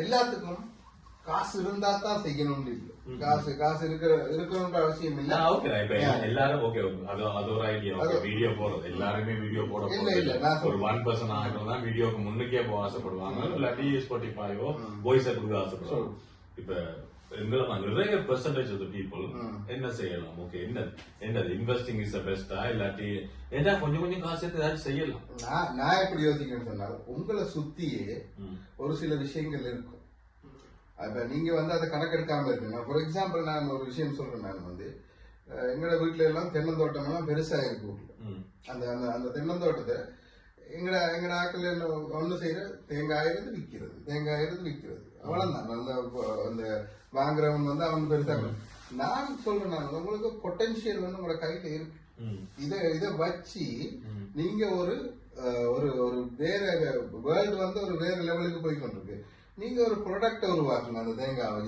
எல்லாத்துக்கும் காசு இருந்தா தான் செய்யணும். காசு காசு இருக்கணும்ன்ற அவசியம் இல்ல. எல்லாரும் ஓகே, அது ஒரு ஐடியா. வீடியோ போறது, எல்லாருமே வீடியோ போட ஒரு 1% ஆகணும் தான் வீடியோக்கு முன்னுக்கே போக ஆசைப்படுவாங்க. இல்லாட்டி ஸ்பாட்டிஃபையோ வாய்ஸ் கொடுக்க ஆசைப்படுவாங்க. இப்ப நிறைய பெர்சன்டேஜ் ஆஃப் பீப்புள் என்ன செய்யலாம்? ஓகே, என்னது இன்வெஸ்டிங் இஸ் பெஸ்டா, இல்லாட்டி என்ன கொஞ்சம் கொஞ்சம் காசு எடுத்து ஏதாச்சும் செய்யலாம்? நான் எப்படி யோசிக்கிறேன்னு சொன்னால், உங்களை சுத்தியே ஒரு சில விஷயங்கள் இருக்கும். அப்ப நீங்க அதை கணக்கெடுக்காம இருக்குங்க. ஃபார் எக்ஸாம்பிள் நான் ஒரு விஷயம் சொல்றேன். நான் எங்களோட வீட்டுல எல்லாம் தென்னந்தோட்டம் எல்லாம் பெருசா இருக்கு. அந்த அந்த தென்னந்தோட்டத்தை எங்கட ஆக்கள் ஒண்ணு செய்யற தேங்காய் விற்கிறது அவ்வளவுதான். அந்த வாங்குறவன் அவன் பெருசா. நான் சொல்றேன், உங்களுக்கு பொட்டன்ஷியல் உங்களோட கையில இருக்கு. இத வச்சு நீங்க ஒரு ஒரு வேற வேர்ல்டு ஒரு வேற லெவலுக்கு போய் கொண்டிருக்கு. நீங்க ஒரு ப்ராடக்ட் உருவாக்கணும் அந்த தேங்காவை.